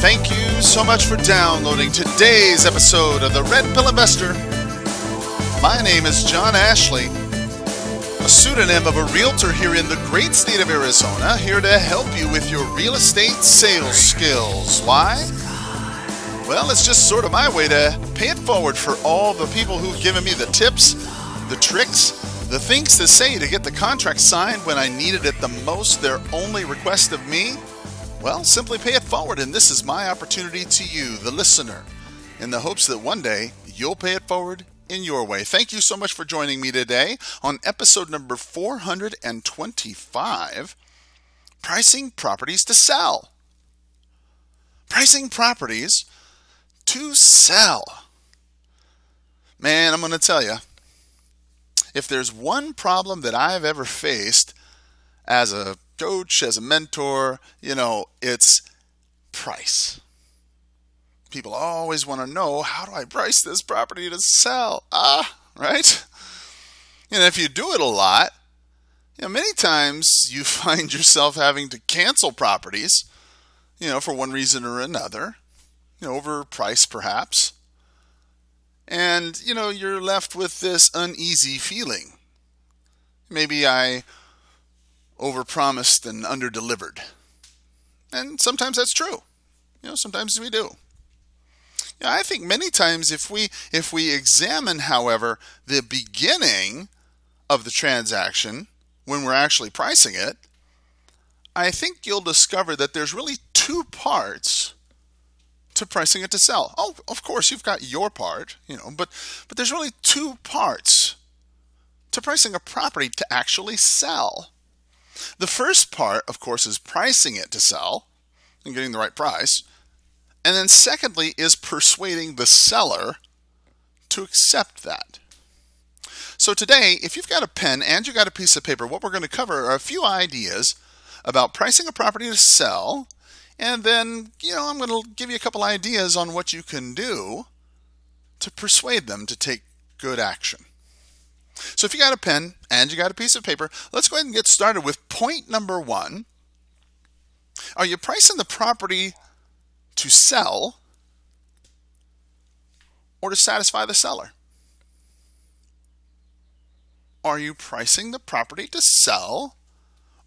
Thank you so much for downloading today's episode of the Red Pill Investor. My name is John Ashley, a pseudonym of a realtor here in the great state of Arizona, here to help you with your real estate sales skills. Why? Well, it's just sort of my way to pay it forward for all the people who've given me the tips, the tricks, the things to say to get the contract signed when I needed it the most. Their only request of me? Well, simply pay it forward, and this is my opportunity to you, the listener, in the hopes that one day you'll pay it forward in your way. Thank you so much for joining me today on episode number 425, Pricing Properties to Sell. Pricing properties to sell. Man, I'm going to tell you, if there's one problem that I've ever faced as a coach, as a mentor, it's price. People always want to know, how do I price this property to sell? Right? And if you do it a lot, many times you find yourself having to cancel properties, for one reason or another, over price perhaps. And, you're left with this uneasy feeling. Maybe I overpromised and underdelivered. And sometimes that's true. Sometimes we do. I think many times if we examine, however, the beginning of the transaction when we're actually pricing it, I think you'll discover that there's really two parts to pricing it to sell. Oh, of course, you've got your part, but there's really two parts to pricing a property to actually sell. The first part, of course, is pricing it to sell and getting the right price. And then secondly is persuading the seller to accept that. So today, if you've got a pen and you've got a piece of paper, what we're going to cover are a few ideas about pricing a property to sell. And then, I'm going to give you a couple ideas on what you can do to persuade them to take good action. So if you got a pen and you got a piece of paper, let's go ahead and get started with point number one. Are you pricing the property to sell or to satisfy the seller? Are you pricing the property to sell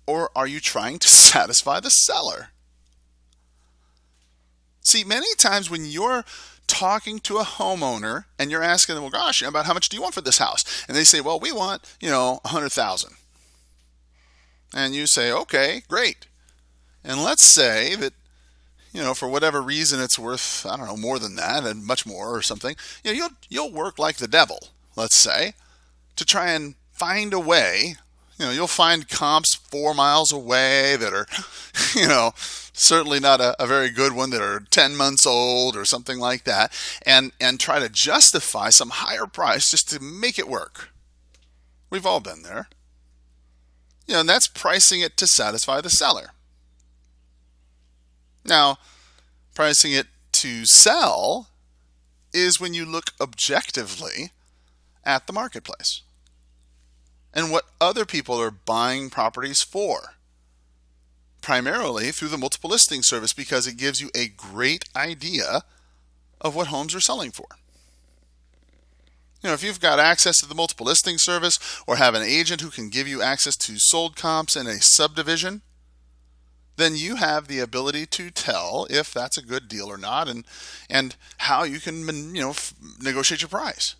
or are you trying to satisfy the seller? See, many times when you're talking to a homeowner and you're asking them, well, gosh, about how much do you want for this house? And they say, well, we want, $100,000. And you say, okay, great. And let's say that, for whatever reason it's worth, more than that and much more or something. You'll work like the devil, let's say, to try and find a way. You'll find comps 4 miles away that are, certainly not a very good one, that are 10 months old or something like that, and try to justify some higher price just to make it work. We've all been there. And that's pricing it to satisfy the seller. Now, pricing it to sell is when you look objectively at the marketplace and what other people are buying properties for, primarily through the multiple listing service, because it gives you a great idea of what homes are selling for. If you've got access to the multiple listing service or have an agent who can give you access to sold comps in a subdivision, then you have the ability to tell if that's a good deal or not, and how you can negotiate your price.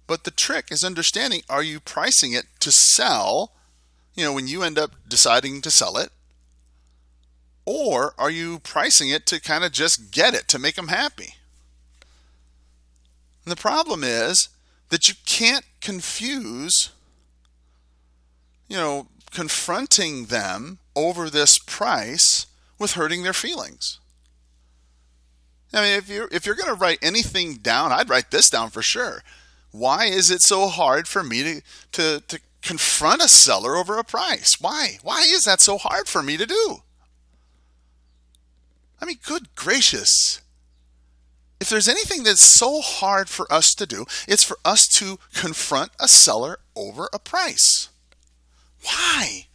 But the trick is understanding, are you pricing it to sell, when you end up deciding to sell it? Or are you pricing it to kind of just get it, to make them happy? And the problem is that you can't confuse, confronting them over this price with hurting their feelings. I mean, if you're going to write anything down, I'd write this down for sure. Why is it so hard for me to confront a seller over a price? Why? Why is that so hard for me to do? I mean, good gracious. If there's anything that's so hard for us to do, it's for us to confront a seller over a price. Why?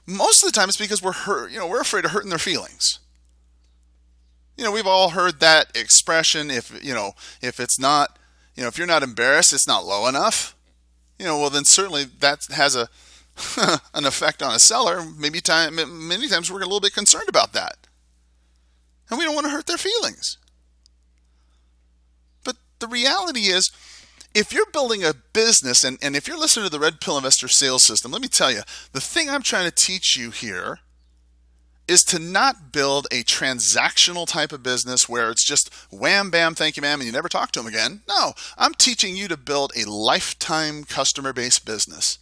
Most of the time it's because we're hurt, we're afraid of hurting their feelings. We've all heard that expression, if it's not, if you're not embarrassed, it's not low enough. Well then certainly that has a an effect on a seller. Many times we're a little bit concerned about that. And we don't want to hurt their feelings. But the reality is, if you're building a business, and if you're listening to the Red Pill Investor Sales System, let me tell you, the thing I'm trying to teach you here is to not build a transactional type of business where it's just wham, bam, thank you, ma'am, and you never talk to them again. No, I'm teaching you to build a lifetime customer-based business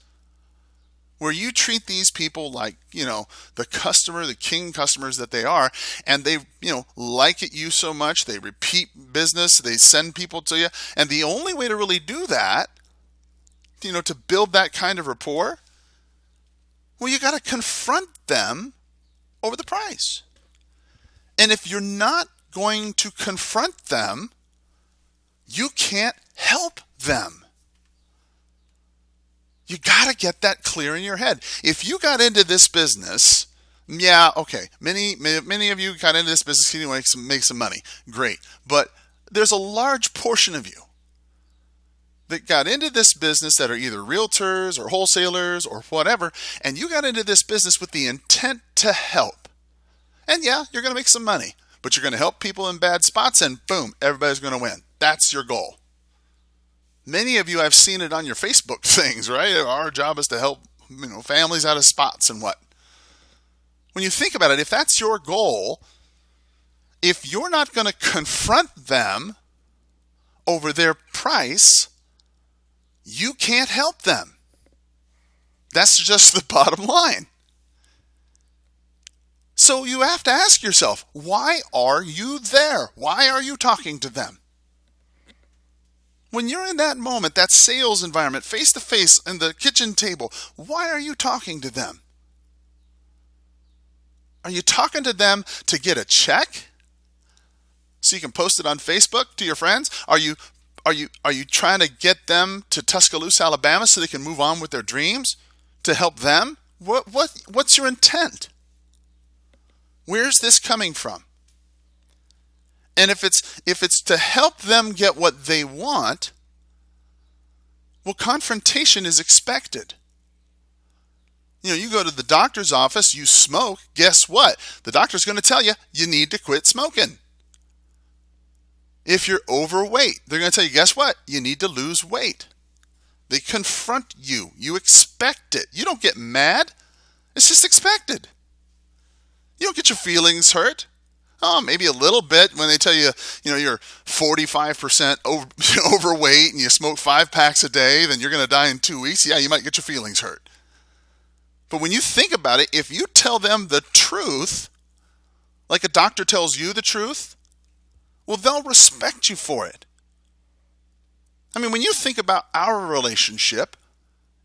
where you treat these people like, the customer, the king customers that they are, and they, like it you so much, they repeat business, they send people to you. And the only way to really do that, to build that kind of rapport, well, you got to confront them over the price. And if you're not going to confront them, you can't help them. You got to get that clear in your head. If you got into this business, yeah, okay, many of you got into this business to make some money. Great. But there's a large portion of you that got into this business that are either realtors or wholesalers or whatever, and you got into this business with the intent to help. And yeah, you're going to make some money, but you're going to help people in bad spots, and boom, everybody's going to win. That's your goal. Many of you, I've seen it on your Facebook things, right? Our job is to help, families out of spots and what. When you think about it, if that's your goal, if you're not going to confront them over their price, you can't help them. That's just the bottom line. So you have to ask yourself, why are you there? Why are you talking to them? When you're in that moment, that sales environment, face-to-face in the kitchen table, why are you talking to them? Are you talking to them to get a check so you can post it on Facebook to your friends? Are you trying to get them to Tuscaloosa, Alabama so they can move on with their dreams? To help them? What's your intent? Where's this coming from? And if it's to help them get what they want, well, confrontation is expected. You go to the doctor's office, you smoke, guess what? The doctor's going to tell you, you need to quit smoking. If you're overweight, they're going to tell you, guess what? You need to lose weight. They confront you. You expect it. You don't get mad. It's just expected. You don't get your feelings hurt. Oh, maybe a little bit when they tell you, you're 45% overweight and you smoke 5 packs a day, then you're going to die in 2 weeks. Yeah, you might get your feelings hurt. But when you think about it, if you tell them the truth, like a doctor tells you the truth, well, they'll respect you for it. I mean, when you think about our relationship,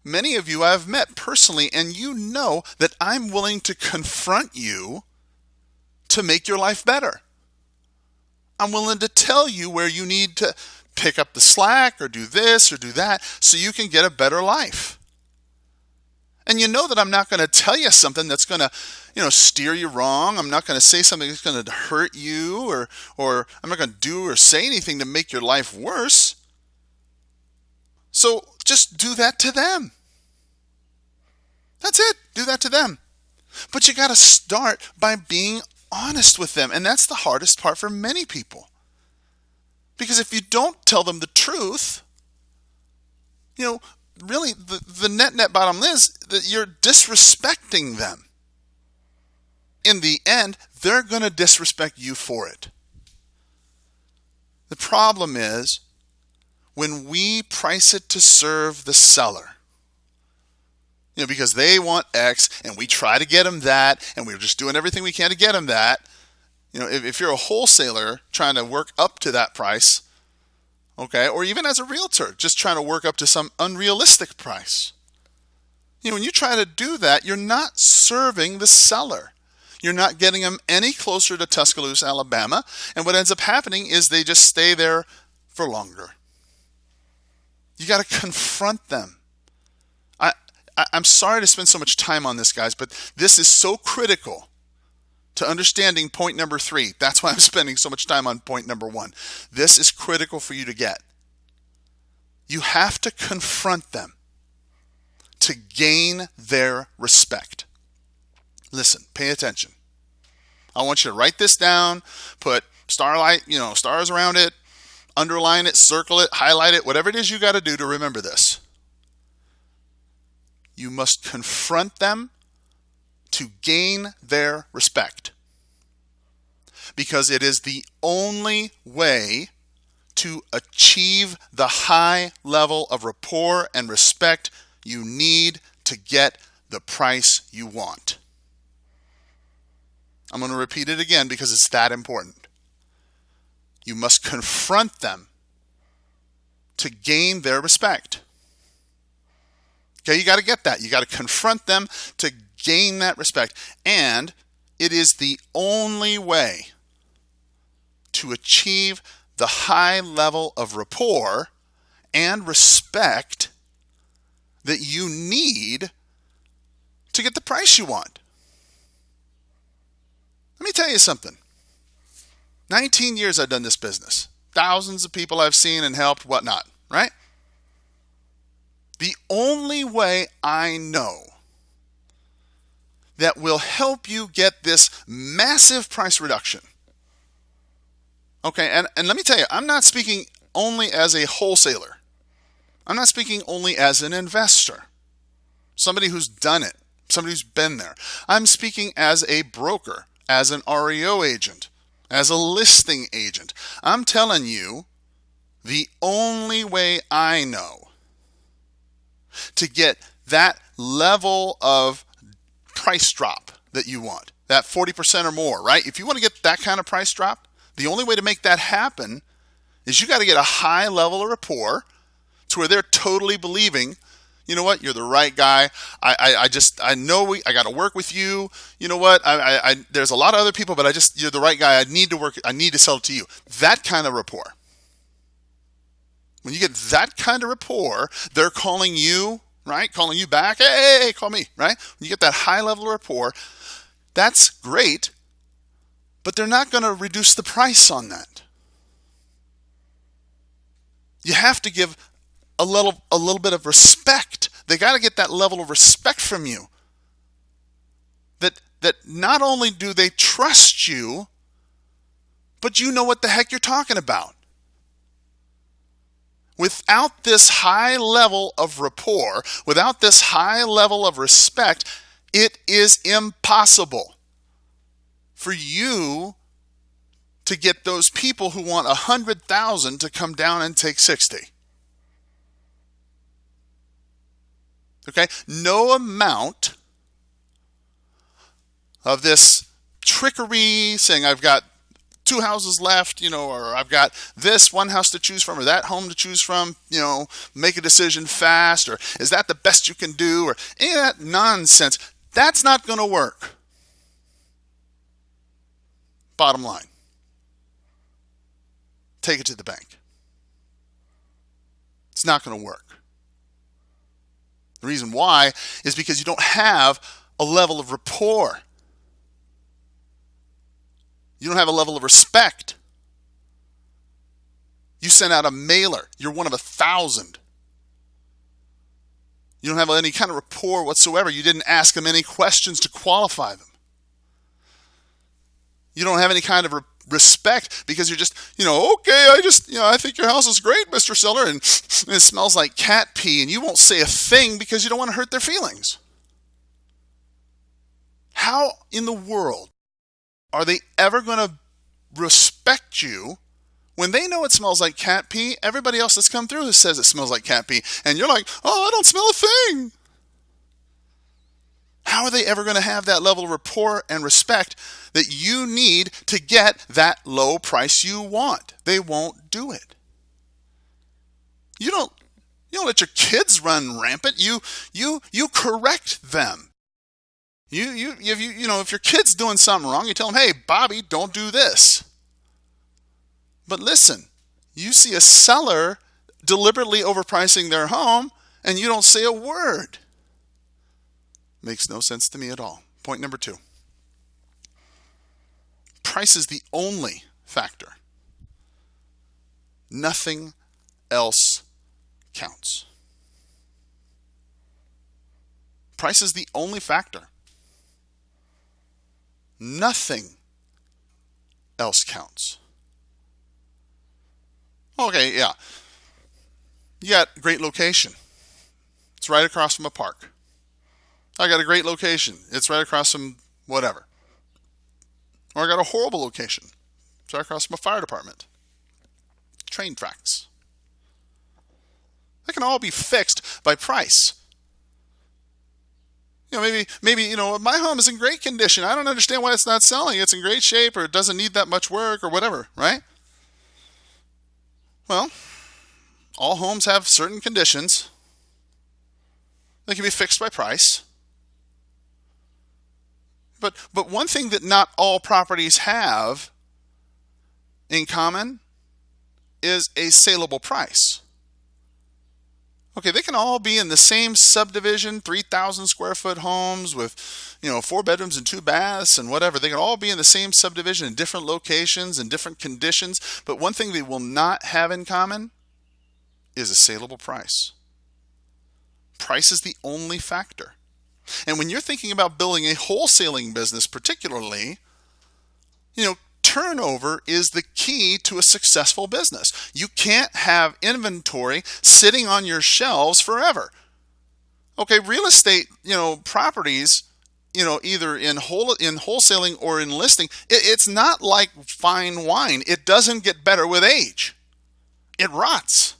many of you I've met personally, and you know that I'm willing to confront you to make your life better. I'm willing to tell you where you need to pick up the slack or do this or do that so you can get a better life. And you know that I'm not going to tell you something that's going to, steer you wrong. I'm not going to say something that's going to hurt you or I'm not going to do or say anything to make your life worse. So just do that to them. That's it. Do that to them. But you got to start by being honest with them. And that's the hardest part for many people. Because if you don't tell them the truth, really the net bottom is that you're disrespecting them. In the end, they're going to disrespect you for it. The problem is when we price it to serve the seller, because they want X and we try to get them that, and we're just doing everything we can to get them that. If you're a wholesaler trying to work up to that price, okay, or even as a realtor, just trying to work up to some unrealistic price. When you try to do that, you're not serving the seller. You're not getting them any closer to Tuscaloosa, Alabama, and what ends up happening is they just stay there for longer. You got to confront them. I'm sorry to spend so much time on this, guys, but this is so critical to understanding point number 3. That's why I'm spending so much time on point number 1. This is critical for you to get. You have to confront them to gain their respect. Listen, pay attention. I want you to write this down, put stars around it, underline it, circle it, highlight it, whatever it is you got to do to remember this. You must confront them to gain their respect, because it is the only way to achieve the high level of rapport and respect you need to get the price you want. I'm going to repeat it again because it's that important. You must confront them to gain their respect. Okay, you got to get that. You got to confront them to gain that respect. And it is the only way to achieve the high level of rapport and respect that you need to get the price you want. Let me tell you something. 19 years I've done this business. Thousands of people I've seen and helped, whatnot, right? The only way I know that will help you get this massive price reduction. Okay, and let me tell you, I'm not speaking only as a wholesaler. I'm not speaking only as an investor, somebody who's done it, somebody who's been there. I'm speaking as a broker, as an REO agent, as a listing agent. I'm telling you, the only way I know to get that level of price drop that you want, that 40% or more, right? If you want to get that kind of price drop, the only way to make that happen is you got to get a high level of rapport to where they're totally believing, you know what, you're the right guy. I know I got to work with you. You know what, there's a lot of other people, but you're the right guy. I need to sell it to you. That kind of rapport. When you get that kind of rapport, they're calling you, right? Calling you back. Hey, call me, right? When you get that high level of rapport, that's great, but they're not going to reduce the price on that. You have to give a little bit of respect. They got to get that level of respect from you. That not only do they trust you, but you know what the heck you're talking about. Without this high level of rapport, without this high level of respect, it is impossible for you to get those people who want 100,000 to come down and take 60. Okay? No amount of this trickery saying I've got 2 houses left, or I've got this one house to choose from or that home to choose from, make a decision fast, or is that the best you can do, or any of that nonsense. That's not going to work. Bottom line. Take it to the bank. It's not going to work. The reason why is because you don't have a level of rapport. You don't have a level of respect. You sent out a mailer. You're one of 1,000. You don't have any kind of rapport whatsoever. You didn't ask them any questions to qualify them. You don't have any kind of respect because you're just, okay, I think your house is great, Mr. Seller, and it smells like cat pee, and you won't say a thing because you don't want to hurt their feelings. How in the world are they ever going to respect you when they know it smells like cat pee? Everybody else that's come through says it smells like cat pee, and you're like, oh, I don't smell a thing. How are they ever going to have that level of rapport and respect that you need to get that low price you want? They won't do it. You don't let your kids run rampant. You correct them. If your kid's doing something wrong, you tell them, hey, Bobby, don't do this. But listen, you see a seller deliberately overpricing their home, and you don't say a word. Makes no sense to me at all. Point number 2. Price is the only factor. Nothing else counts. Price is the only factor. Nothing else counts. Okay, yeah. You got a great location. It's right across from a park. I got a great location. It's right across from whatever. Or I got a horrible location. It's right across from a fire department. Train tracks. They can all be fixed by price. Maybe my home is in great condition. I don't understand why it's not selling. It's in great shape, or it doesn't need that much work, or whatever, right? Well, all homes have certain conditions. They can be fixed by price. But one thing that not all properties have in common is a saleable price. Okay, they can all be in the same subdivision, 3,000 square foot homes with, 4 bedrooms and 2 baths and whatever. They can all be in the same subdivision in different locations and different conditions. But one thing they will not have in common is a saleable price. Price is the only factor. And when you're thinking about building a wholesaling business particularly, turnover is the key to a successful business. You can't have inventory sitting on your shelves forever. Okay, real estate, properties, either in wholesaling or in listing, it's not like fine wine. It doesn't get better with age. It rots.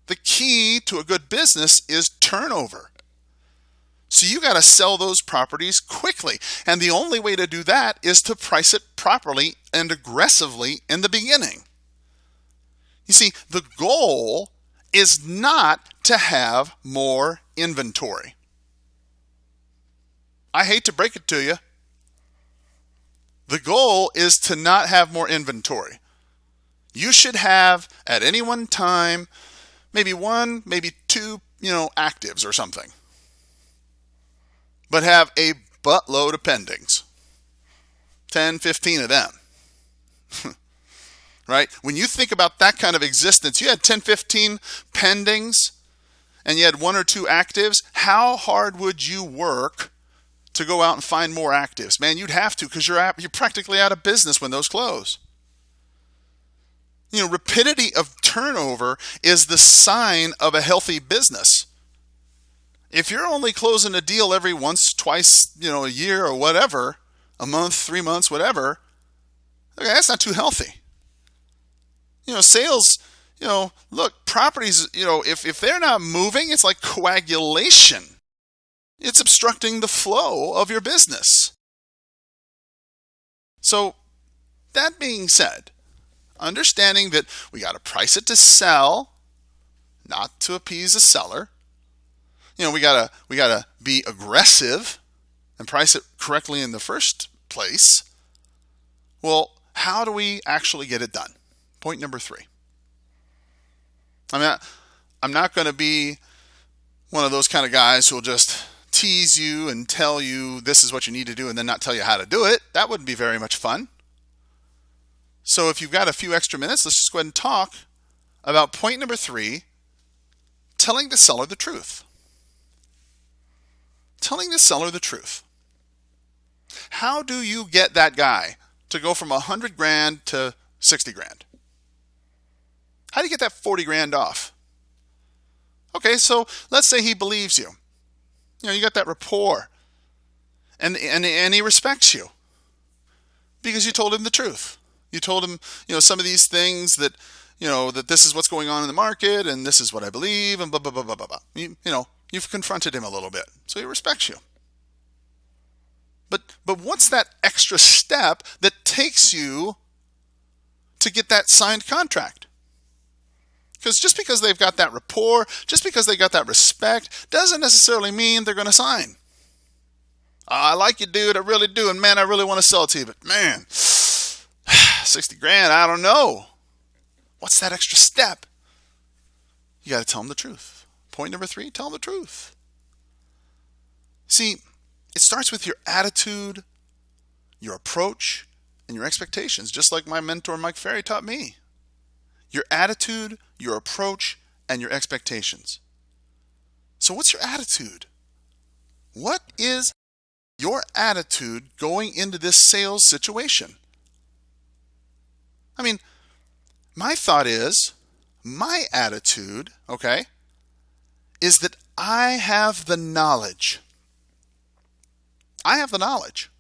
The key to a good business is turnover. So you got to sell those properties quickly. And the only way to do that is to price it properly and aggressively in the beginning. You see, the goal is not to have more inventory. I hate to break it to you. The goal is to not have more inventory. You should have, at any one time, maybe 1, maybe 2, actives or something. But have a buttload of pendings. 10, 15 of them. Right? When you think about that kind of existence, you had 10, 15 pendings and you had 1 or 2 actives. How hard would you work to go out and find more actives? Man, you'd have to, because you're practically out of business when those close. Rapidity of turnover is the sign of a healthy business. If you're only closing a deal every once, twice, a year or whatever, a month, 3 months, whatever, okay, that's not too healthy. Sales, look, properties, if they're not moving, it's like coagulation. It's obstructing the flow of your business. So, that being said, understanding that we got to price it to sell, not to appease a seller. We gotta be aggressive and price it correctly in the first place. Well, how do we actually get it done? Point number 3. I'm not going to be one of those kind of guys who will just tease you and tell you this is what you need to do and then not tell you how to do it. That wouldn't be very much fun. So if you've got a few extra minutes, let's just go ahead and talk about point number 3, telling the seller the truth. Telling the seller the truth. How do you get that guy to go from $100,000 to $60,000? How do you get that $40,000 off? Okay, so let's say he believes you. You got that rapport, and he respects you because you told him the truth. You told him, some of these things that, that this is what's going on in the market, and this is what I believe, and blah blah blah blah blah blah. You've confronted him a little bit, so he respects you. But what's that extra step that takes you to get that signed contract? Because just because they've got that rapport, just because they got that respect, doesn't necessarily mean they're going to sign. I like you, dude, I really do, and man, I really want to sell it to you, but man, $60,000, I don't know. What's that extra step? You got to tell them the truth. Point number 3, tell them the truth. See, it starts with your attitude, your approach, and your expectations, just like my mentor Mike Ferry taught me. Your attitude, your approach, and your expectations. So what's your attitude? What is your attitude going into this sales situation? I mean, my thought is, my attitude, okay, is that I have the knowledge. I have the knowledge,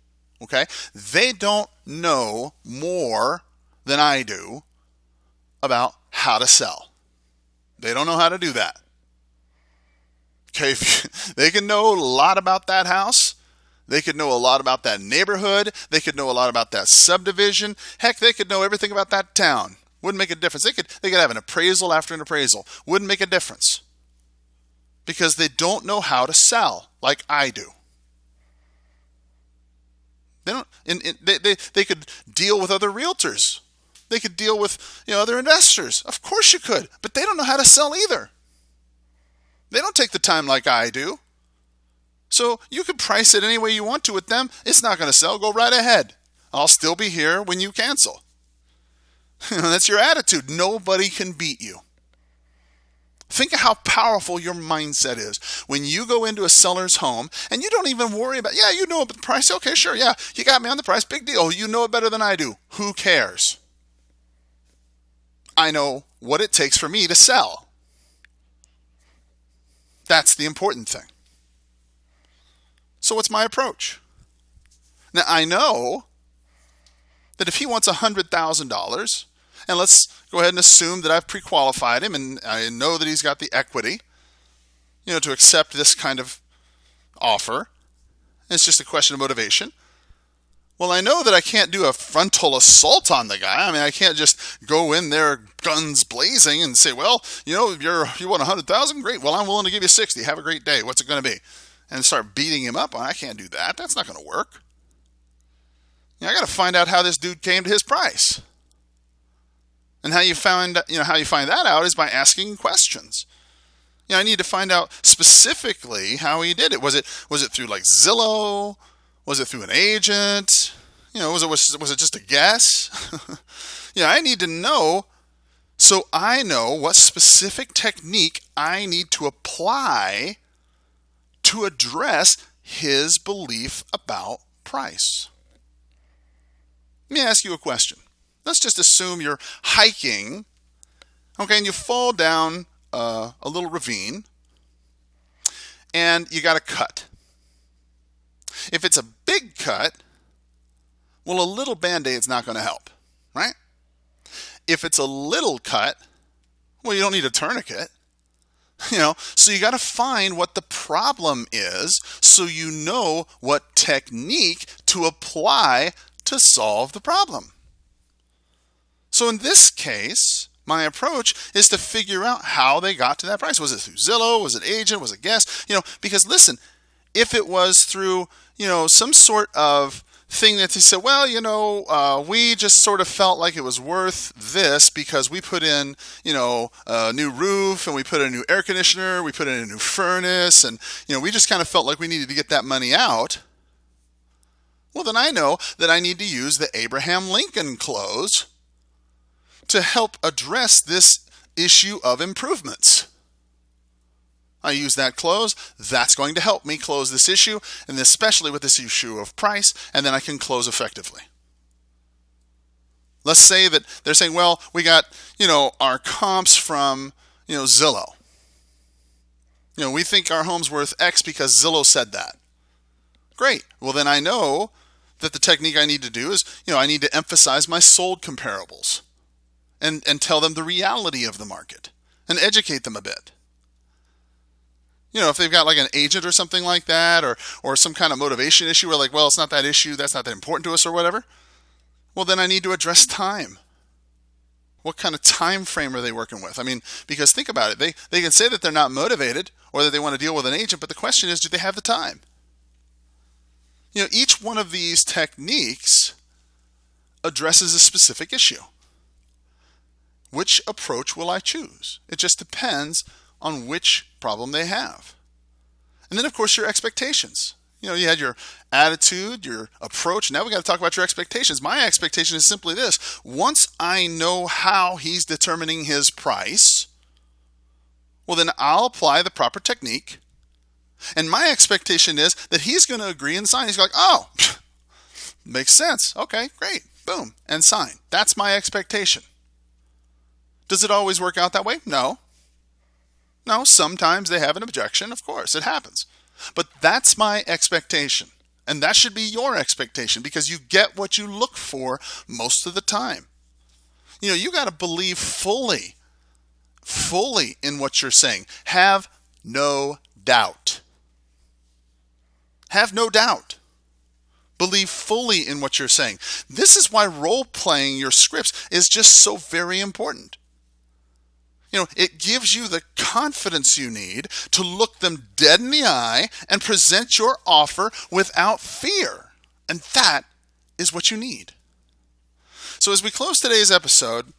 okay? They don't know more than I do about how to sell. They don't know how to do that. Okay, they can know a lot about that house. They could know a lot about that neighborhood. They could know a lot about that subdivision. Heck, they could know everything about that town. Wouldn't make a difference. They could have an appraisal after an appraisal. Wouldn't make a difference. Because they don't know how to sell like I do. They don't. They could deal with other realtors. They could deal with other investors. Of course you could, but they don't know how to sell either. They don't take the time like I do. So you can price it any way you want to with them. It's not going to sell. Go right ahead. I'll still be here when you cancel. That's your attitude. Nobody can beat you. Think of how powerful your mindset is. When you go into a seller's home and you don't even worry about, you know the price. Okay, sure. Yeah, you got me on the price. Big deal. You know it better than I do. Who cares? I know what it takes for me to sell. That's the important thing. So what's my approach? Now, I know that if he wants $100,000, and let's go ahead and assume that I've pre-qualified him and I know that he's got the equity, to accept this kind of offer. It's just a question of motivation. Well, I know that I can't do a frontal assault on the guy. I mean, I can't just go in there guns blazing and say, well, you want 100,000? Great. Well, I'm willing to give you 60. Have a great day. What's it going to be? And start beating him up. I can't do that. That's not going to work. I got to find out how this dude came to his price. And how you find that out is by asking questions. I need to find out specifically how he did it. Was it through like Zillow? Was it through an agent? Was it just a guess? I need to know so I know what specific technique I need to apply to address his belief about price. Let me ask you a question. Let's just assume you're hiking, okay, and you fall down a little ravine, and you got a cut. If it's a big cut, well, a little Band-Aid's not going to help, right? If it's a little cut, well, you don't need a tourniquet. So you got to find what the problem is so you know what technique to apply to solve the problem. So in this case, my approach is to figure out how they got to that price. Was it through Zillow? Was it agent? Was it guest? Because listen, if it was through, some sort of thing that they said, well, we just sort of felt like it was worth this because we put in, a new roof and we put in a new air conditioner, we put in a new furnace, and, we just kind of felt like we needed to get that money out. Well, then I know that I need to use the Abraham Lincoln clause to help address this issue of improvements. I use that clause. That's going to help me close this issue, and especially with this issue of price, and then I can close effectively. Let's say that they're saying, well, we got, our comps from, Zillow. We think our home's worth X because Zillow said that. Great. Well, then I know that the technique I need to do is, I need to emphasize my sold comparables and tell them the reality of the market and educate them a bit. If they've got like an agent or something like that, or some kind of motivation issue where like, well, it's not that issue, that's not that important to us or whatever, well, then I need to address time. What kind of time frame are they working with? I mean, because think about it. They can say that they're not motivated or that they want to deal with an agent, but the question is, do they have the time? Each one of these techniques addresses a specific issue. Which approach will I choose? It just depends on which problem they have. And then, of course, your expectations. You had your attitude, your approach. Now we got to talk about your expectations. My expectation is simply this. Once I know how he's determining his price, well, then I'll apply the proper technique. And my expectation is that he's going to agree and sign. He's like, oh, makes sense. Okay, great. Boom. And sign. That's my expectation. Does it always work out that way? No. No, sometimes they have an objection. Of course, it happens. But that's my expectation. And that should be your expectation because you get what you look for most of the time. You got to believe fully in what you're saying. Have no doubt. Have no doubt. Believe fully in what you're saying. This is why role-playing your scripts is just so very important. It gives you the confidence you need to look them dead in the eye and present your offer without fear. And that is what you need. So as we close today's episode,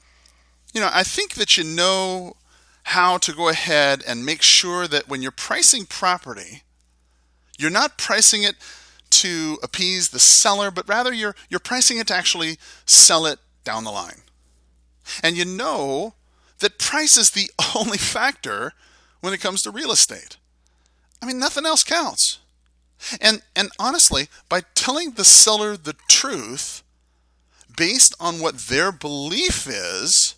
I think that you know how to go ahead and make sure that when you're pricing property, you're not pricing it to appease the seller, but rather you're pricing it to actually sell it down the line. And you know that price is the only factor when it comes to real estate. I mean, nothing else counts. And honestly, by telling the seller the truth based on what their belief is,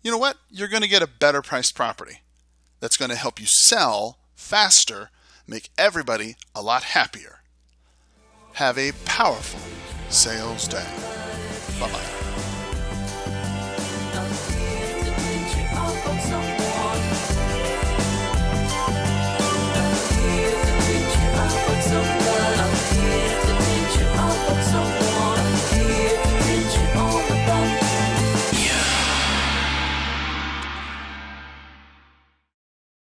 you know what? You're going to get a better priced property that's going to help you sell faster, make everybody a lot happier. Have a powerful sales day. Bye-bye.